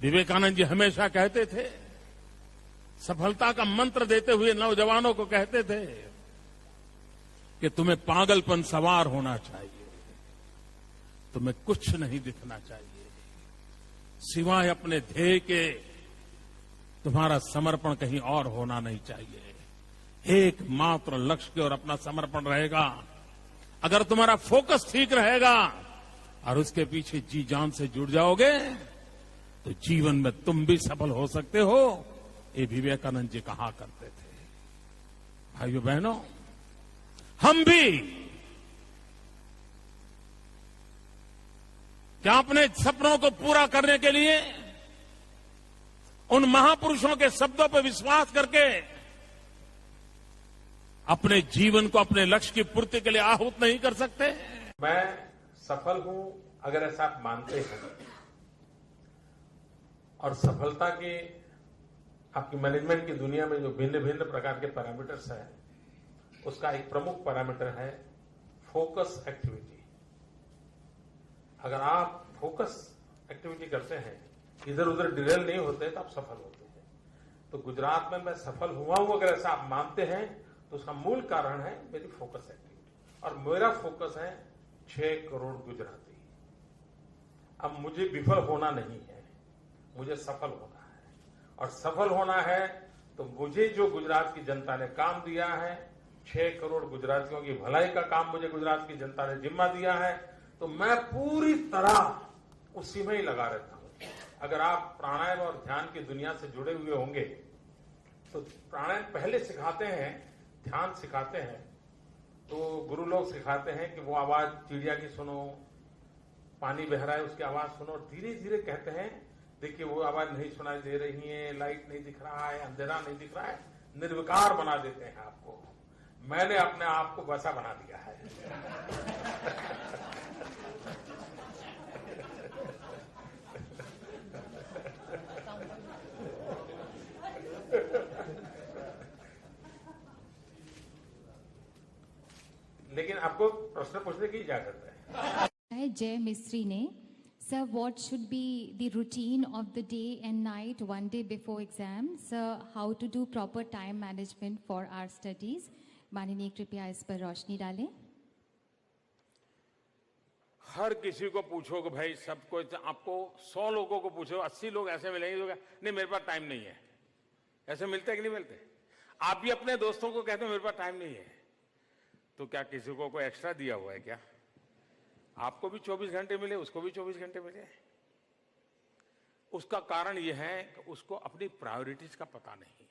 विवेकानंद जी हमेशा कहते थे, सफलता का मंत्र देते हुए नौजवानों को कहते थे कि तुम्हें पागलपन सवार होना चाहिए, तुम्हें कुछ नहीं दिखना चाहिए, सिवाय अपने ध्येय के तुम्हारा समर्पण कहीं और होना नहीं चाहिए। एकमात्र लक्ष्य की ओर अपना समर्पण रहेगा। अगर तुम्हारा फोकस ठीक रहेगा और उसके पीछे जी जान से जुड़ जाओगे तो जीवन में तुम भी सफल हो सकते हो। ये विवेकानंद जी कहा करते थे। भाइयों बहनों, हम भी क्या अपने सपनों को पूरा करने के लिए उन महापुरुषों के शब्दों पर विश्वास करके अपने जीवन को अपने लक्ष्य की पूर्ति के लिए आहूत नहीं कर सकते? मैं सफल हूं अगर ऐसा आप मानते हैं, और सफलता की आपकी मैनेजमेंट की दुनिया में जो भिन्न भिन्न प्रकार के पैरामीटर्स हैं, उसका एक प्रमुख पैरामीटर है फोकस एक्टिविटी। अगर आप फोकस एक्टिविटी करते हैं, इधर उधर डिरेल नहीं होते, तो आप सफल होते हैं। तो गुजरात में मैं सफल हुआ हूं अगर ऐसा आप मानते हैं, तो उसका मूल कारण है मेरी फोकस एक्टिविटी। और मेरा फोकस है 6 करोड़ गुजराती। अब मुझे विफल होना नहीं है, मुझे सफल होना है। और सफल होना है तो मुझे जो गुजरात की जनता ने काम दिया है, 6 करोड़ गुजरातियों की भलाई का काम मुझे गुजरात की जनता ने जिम्मा दिया है, तो मैं पूरी तरह उसी में ही लगा रहता हूं। अगर आप प्राणायाम और ध्यान की दुनिया से जुड़े हुए होंगे, तो प्राणायाम पहले सिखाते हैं, ध्यान सिखाते हैं, तो गुरु लोग सिखाते हैं कि वो आवाज चिड़िया की सुनो, पानी बह रहा है उसकी आवाज सुनो, और धीरे धीरे कहते हैं देखिए वो आवाज नहीं सुनाई दे रही है, लाइट नहीं दिख रहा है, अंधेरा नहीं दिख रहा है, निर्विकार बना देते हैं आपको। मैंने अपने आप को वैसा बना दिया है। लेकिन आपको प्रश्न पूछने की इजाजत है। जय मिस्त्री ने, sir, what should be the routine of the day and night one day before exam? Sir, how to do proper time management for our studies? माननीय कृपया इस पर रोशनी डालें। हर किसी को पूछो कि भाई सबको, आपको 100 लोगों को पूछो, 80 लोग ऐसे मिलेंगे जो नहीं मेरे पास टाइम नहीं है। ऐसे मिलते कि नहीं मिलते? आप भी अपने दोस्तों को कहते हो मेरे पास टाइम नहीं है, तो क्या किसी को कोई एक्स्ट्रा दिया हुआ है क्या? आपको भी 24 घंटे मिले, उसको भी 24 घंटे मिले। उसका कारण यह है कि उसको अपनी प्रायोरिटीज का पता नहीं है।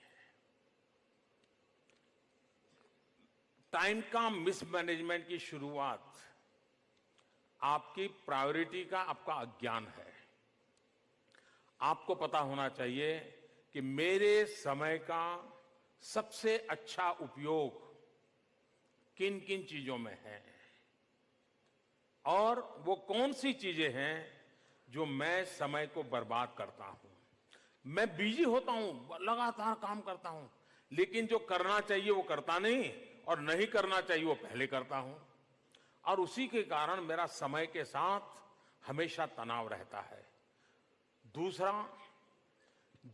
टाइम का मिसमैनेजमेंट की शुरुआत आपकी प्रायोरिटी का आपका अज्ञान है। आपको पता होना चाहिए कि मेरे समय का सबसे अच्छा उपयोग किन किन चीजों में है, और वो कौन सी चीजें हैं जो मैं समय को बर्बाद करता हूं। मैं बिजी होता हूं, लगातार काम करता हूं, लेकिन जो करना चाहिए वो करता नहीं, और नहीं करना चाहिए वो पहले करता हूं, और उसी के कारण मेरा समय के साथ हमेशा तनाव रहता है। दूसरा,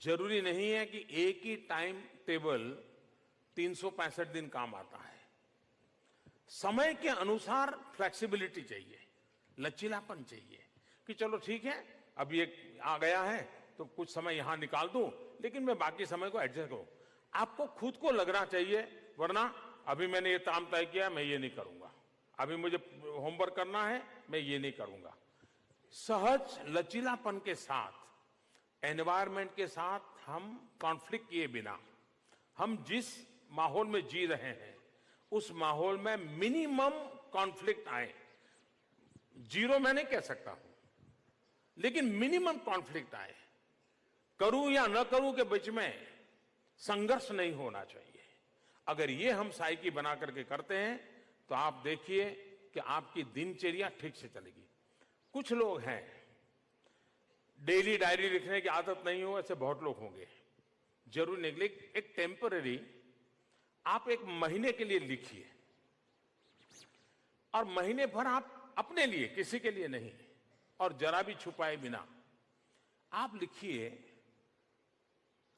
जरूरी नहीं है कि एक ही टाइम टेबल 365 दिन काम आता है। समय के अनुसार फ्लेक्सिबिलिटी चाहिए, लचीलापन चाहिए कि चलो ठीक है, अब ये आ गया है तो कुछ समय यहां निकाल दूं, लेकिन मैं बाकी समय को एडजस्ट करूं। आपको खुद को लगना चाहिए, वरना अभी मैंने ये काम तय किया, मैं ये नहीं करूंगा, अभी मुझे होमवर्क करना है, मैं ये नहीं करूंगा। सहज लचीलापन के साथ, एनवायरमेंट के साथ हम कॉन्फ्लिक्ट किए बिना, हम जिस माहौल में जी रहे हैं उस माहौल में मिनिमम कॉन्फ्लिक्ट आए। जीरो मैं नहीं कह सकता हूं, लेकिन मिनिमम कॉन्फ्लिक्ट आए। करूं या न करूं के बीच में संघर्ष नहीं होना चाहिए। अगर ये हम साइकी बना करके करते हैं तो आप देखिए कि आपकी दिनचर्या ठीक से चलेगी। कुछ लोग हैं डेली डायरी लिखने की आदत नहीं हो, ऐसे बहुत लोग होंगे, जरूर नहीं, लेकिन एक टेम्पररी आप एक महीने के लिए लिखिए, और महीने भर आप अपने लिए, किसी के लिए नहीं, और जरा भी छुपाए बिना आप लिखिए,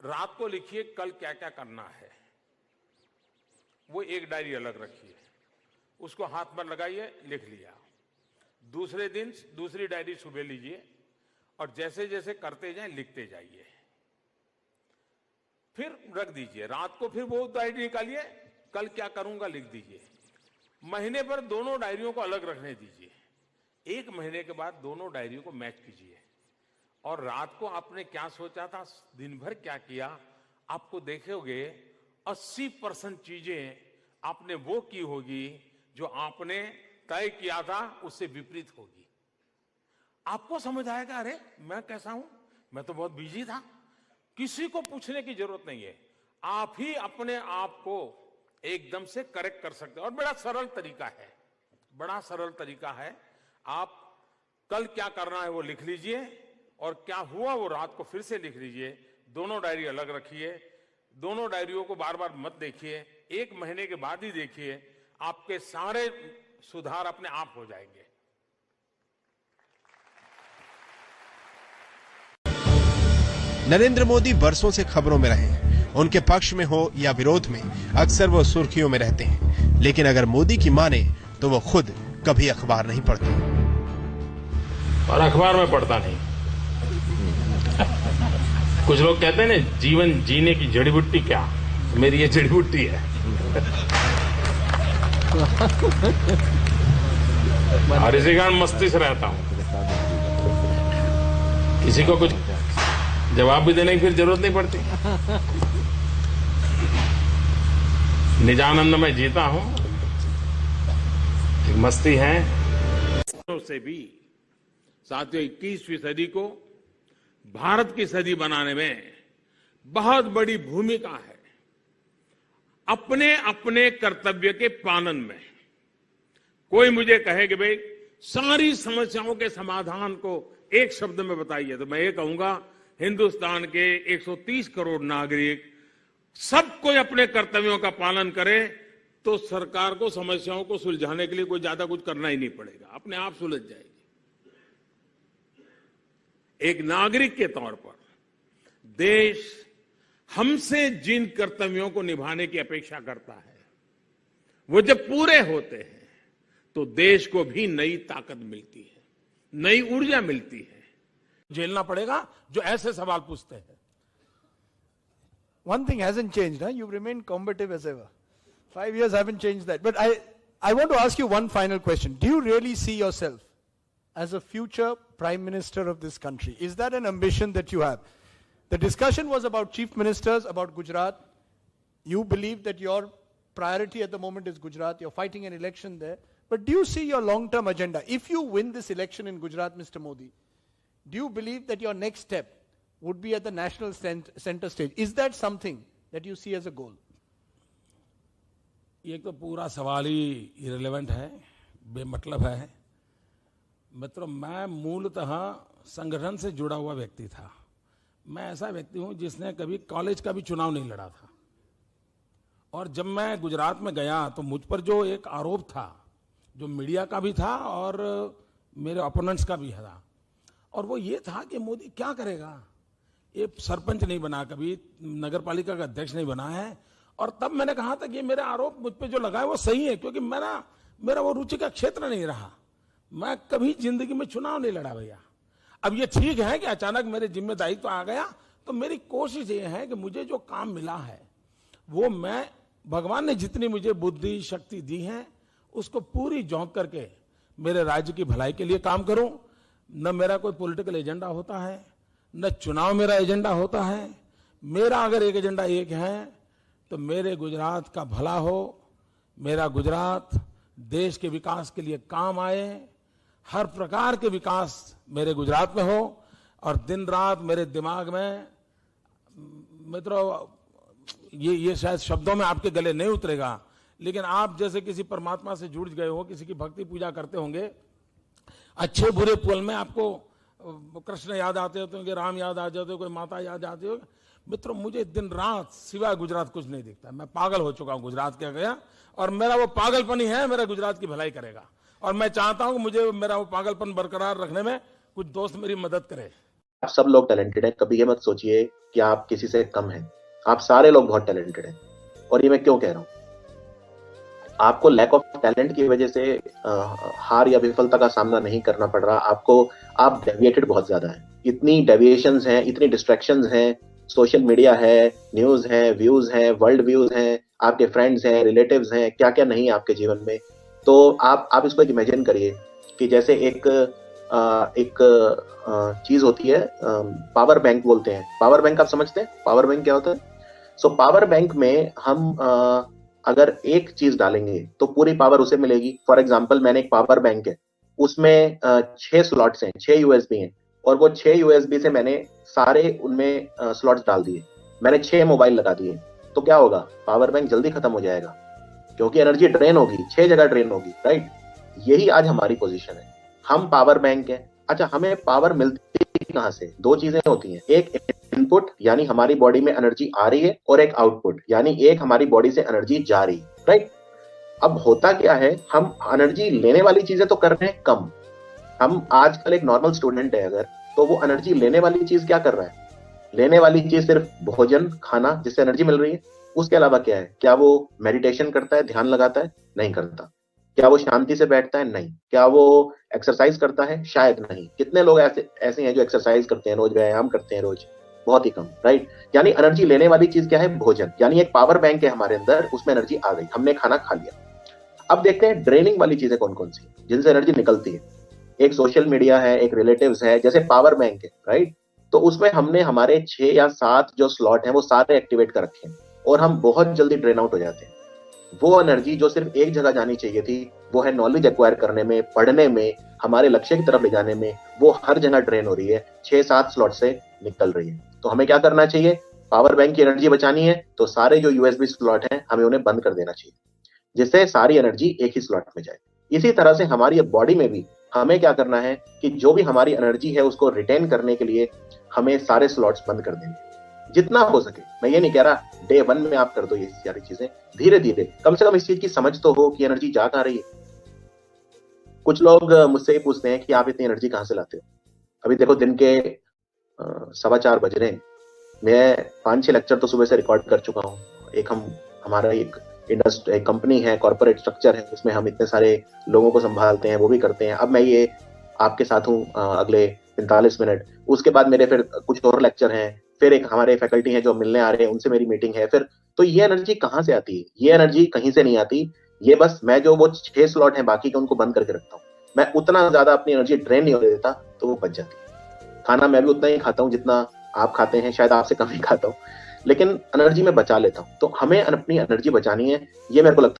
रात को लिखिए कल क्या क्या करना है, वो एक डायरी अलग रखिए, उसको हाथ में लगाइए, लिख लिया। दूसरे दिन दूसरी डायरी सुबह लीजिए और जैसे जैसे करते जाएं लिखते जाइए, फिर रख दीजिए। रात को फिर वो डायरी निकालिए, कल क्या करूंगा लिख दीजिए। महीने पर दोनों डायरियों को अलग रखने दीजिए। एक महीने के बाद दोनों डायरियों को मैच कीजिए और रात को आपने क्या सोचा था, दिन भर क्या किया, आपको देखोगे 80% चीजें आपने वो की होगी जो आपने तय किया था उससे विपरीत होगी। आपको समझ आएगा, अरे मैं कैसा हूं, मैं तो बहुत बिजी था। किसी को पूछने की जरूरत नहीं है, आप ही अपने आप को एकदम से करेक्ट कर सकते हैं। और बड़ा सरल तरीका है, बड़ा सरल तरीका है। आप कल क्या करना है वो लिख लीजिए और क्या हुआ वो रात को फिर से लिख लीजिए। दोनों डायरी अलग रखिए, दोनों डायरियों को बार बार मत देखिए, एक महीने के बाद ही देखिए, आपके सारे सुधार अपने आप हो जाएंगे। नरेंद्र मोदी वर्षों से खबरों में रहे हैं। उनके पक्ष में हो या विरोध में अक्सर वो सुर्खियों में रहते हैं, लेकिन अगर मोदी की माने तो वो खुद कभी अखबार नहीं पढ़ते और अखबार में पढ़ता नहीं। कुछ लोग कहते हैं ना, जीवन जीने की जड़ी बूटी क्या, मेरी ये जड़ी बूटी है। और इसी कारण मस्ती से रहता हूं। किसी को कुछ जवाब भी देने की फिर जरूरत नहीं पड़ती। निजानंद में जीता हूं, एक मस्ती है। से भी साथियों, 21वीं सदी को भारत की सदी बनाने में बहुत बड़ी भूमिका है। अपने अपने कर्तव्य के पालन में कोई मुझे कहे कि भाई सारी समस्याओं के समाधान को एक शब्द में बताइए, तो मैं ये कहूंगा, हिंदुस्तान के 130 करोड़ नागरिक सब कोई अपने कर्तव्यों का पालन करे तो सरकार को समस्याओं को सुलझाने के लिए कोई ज्यादा कुछ करना ही नहीं पड़ेगा, अपने आप सुलझ जाएगी। एक नागरिक के तौर पर देश हमसे जिन कर्तव्यों को निभाने की अपेक्षा करता है, वो जब पूरे होते हैं तो देश को भी नई ताकत मिलती है, नई ऊर्जा मिलती है। झेलना पड़ेगा जो ऐसे सवाल पूछते हैं। One thing hasn't changed, huh? You've remained combative as ever. 5 years haven't changed that. But I want to ask you one final question. Do you really see yourself as a future Prime Minister of this country? Is that an ambition that you have? The discussion was about chief ministers, about Gujarat. You believe that your priority at the moment is Gujarat. You're fighting an election there. But do you see your long-term agenda? If you win this election in Gujarat, Mr. Modi, do you believe that your next step would be at the national center stage? Is that something that you see as a goal? ये तो पूरा सवाल ही irrelevant है, बेमतलब है। मित्रों, मैं मूलतः संगठन से जुड़ा हुआ व्यक्ति था। मैं ऐसा व्यक्ति हूं जिसने कभी कॉलेज का भी चुनाव नहीं लड़ा था। और जब मैं गुजरात में गया तो मुझ पर जो एक आरोप था, जो मीडिया का भी था और मेरे ओपोनेंट्स का भी था, और वो ये था कि मोदी क्या करेगा, ये सरपंच नहीं बना, कभी नगर पालिका का अध्यक्ष नहीं बना है। और तब मैंने कहा था कि ये मेरा आरोप मुझ पे जो लगा है वो सही है, क्योंकि मेरा वो रुचि का क्षेत्र नहीं रहा। मैं कभी जिंदगी में चुनाव नहीं लड़ा भैया। अब ये ठीक है कि अचानक मेरे जिम्मेदारी तो आ गया, तो मेरी कोशिश ये है कि मुझे जो काम मिला है वो मैं, भगवान ने जितनी मुझे बुद्धि शक्ति दी है, उसको पूरी झोंक करके मेरे राज्य की भलाई के लिए काम करूं। न मेरा कोई पॉलिटिकल एजेंडा होता है, न चुनाव मेरा एजेंडा होता है। मेरा अगर एक एजेंडा एक है तो मेरे गुजरात का भला हो, मेरा गुजरात देश के विकास के लिए काम आए, हर प्रकार के विकास मेरे गुजरात में हो। और दिन रात मेरे दिमाग में, मित्रों, ये शायद शब्दों में आपके गले नहीं उतरेगा, लेकिन आप जैसे किसी परमात्मा से जुड़ गए हो, किसी की भक्ति पूजा करते होंगे, अच्छे बुरे पल में आपको कृष्ण याद आते होते होंगे, राम याद आ जाते हो, कोई माता याद आती हो। मित्रों, मुझे दिन रात सिवाय गुजरात कुछ नहीं दिखता। मैं पागल हो चुका हूं गुजरात के गया, और मेरा वो पागलपन ही है मेरा गुजरात की भलाई करेगा। और मैं चाहता हूं कि मुझे मेरा वो पागलपन बरकरार रखने में कुछ दोस्त मेरी मदद करें। आप सब लोग टैलेंटेड हैं, कभी ये मत सोचिए कि आप किसी से कम हैं। आप सारे लोग बहुत टैलेंटेड हैं। और ये मैं क्यों कह रहा हूँ, आपको लैक ऑफ टैलेंट की वजह से हार या विफलता का सामना नहीं करना पड़ रहा आपको। आप डेविएटेड बहुत ज्यादा है, इतनी डेविएशंस हैं, इतनी डिस्ट्रैक्शंस हैं, सोशल मीडिया है, न्यूज है, व्यूज हैं, वर्ल्ड व्यूज हैं, आपके फ्रेंड्स हैं, रिलेटिव्स हैं, क्या क्या नहीं है आपके जीवन में। तो आप इसको एक इमेजिन करिए कि जैसे एक चीज होती है, पावर बैंक बोलते हैं। पावर बैंक आप समझते हैं पावर बैंक क्या होता है? सो पावर बैंक में हम अगर एक चीज डालेंगे तो पूरी पावर उसे मिलेगी। फॉर एग्जाम्पल, मैंने एक पावर बैंक है, उसमें 6 स्लॉट्स हैं, 6 यूएसबी हैं, और वो 6 यूएसबी से मैंने सारे उनमें स्लॉट्स डाल दिए, मैंने 6 मोबाइल लगा दिए। तो क्या होगा? पावर बैंक जल्दी खत्म हो जाएगा, क्योंकि एनर्जी ड्रेन होगी, 6 जगह ड्रेन होगी, राइट? यही आज हमारी पोजीशन है, हम पावर बैंक है। अच्छा, हमें पावर मिलती कहां से? 2 चीजें होती हैं, एक इनपुट यानी हमारी बॉडी में एनर्जी आ रही है, और एक आउटपुट यानी एक हमारी बॉडी से एनर्जी जा रही है, राइट? अब होता क्या है, हम एनर्जी लेने वाली चीजें तो कर रहे हैं कम। हम आजकल एक नॉर्मल स्टूडेंट है अगर, तो वो एनर्जी लेने वाली चीज क्या कर रहा है? लेने वाली चीज सिर्फ भोजन, खाना, जिससे एनर्जी मिल रही है। उसके अलावा क्या है? क्या वो मेडिटेशन करता है, ध्यान लगाता है? नहीं करता। क्या वो शांति से बैठता है? नहीं। क्या वो एक्सरसाइज करता है? शायद नहीं। कितने लोग ऐसे हैं जो एक्सरसाइज करते हैं रोज, व्यायाम करते हैं रोज? बहुत ही कम, राइट? यानी एनर्जी लेने वाली चीज क्या है? भोजन। यानी एक पावर बैंक है हमारे अंदर, उसमें एनर्जी आ गई, हमने खाना खा लिया। अब देखते हैं ड्रेनिंग वाली चीजें कौन कौन सी जिनसे एनर्जी निकलती है। एक सोशल मीडिया है, एक रिलेटिव्स है, जैसे पावर बैंक है, राइट? तो उसमें हमने हमारे 6 या 7 जो स्लॉट हैं वो सारे एक्टिवेट कर रखे हैं, और हम बहुत जल्दी ड्रेन आउट हो जाते हैं। वो एनर्जी जो सिर्फ एक जगह जानी चाहिए थी, वो है नॉलेज एक्वायर करने में, पढ़ने में, हमारे लक्ष्य की तरफ ले जाने में, वो हर जगह ड्रेन हो रही है, 6-7 स्लॉट से निकल रही है। तो हमें क्या करना चाहिए? पावर बैंक की एनर्जी बचानी है तो सारे जो यूएसबी स्लॉट हैं हमें उन्हें बंद कर देना चाहिए, जिससे सारी एनर्जी एक ही स्लॉट में जाए। इसी तरह से हमारी बॉडी में भी हमें क्या करना है कि जो भी हमारी एनर्जी है उसको रिटेन करने के लिए हमें सारे स्लॉट्स बंद कर देंगे जितना हो सके। मैं ये नहीं कह रहा डे 1 में आप कर दो ये सारी चीजें, धीरे धीरे, कम से कम इस चीज की समझ तो हो कि एनर्जी जा कहां रही है। कुछ लोग मुझसे ये पूछते हैं कि आप इतनी एनर्जी कहां से लाते हो? अभी देखो, दिन के 4:15 बज रहे हैं, मैं 5-6 लेक्चर तो सुबह से रिकॉर्ड कर चुका हूँ। हमारा एक इंडस्ट्री, एक कंपनी है, कॉर्पोरेट स्ट्रक्चर है, उसमें हम इतने सारे लोगों को संभालते हैं, वो भी करते हैं। अब मैं ये आपके साथ हूँ अगले 45 मिनट, उसके बाद मेरे फिर कुछ और लेक्चर हैं, फिर एक हमारे फैकल्टी हैं जो मिलने आ रहे हैं, उनसे मेरी मीटिंग है फिर। तो ये एनर्जी कहाँ से आती है? ये एनर्जी कहीं से नहीं आती, ये बस मैं जो वो 6 स्लॉट हैं बाकी के उनको बंद करके रखता हूँ। मैं उतना ज्यादा अपनी एनर्जी ड्रेन नहीं होने देता, तो वो बच जाती है। खाना मैं भी उतना ही खाता हूँ जितना आप खाते हैं, शायद आपसे कम ही खाता हूँ, लेकिन एनर्जी में बचा लेता हूँ। तो हमें अपनी एनर्जी बचानी है, ये मेरे को लगता है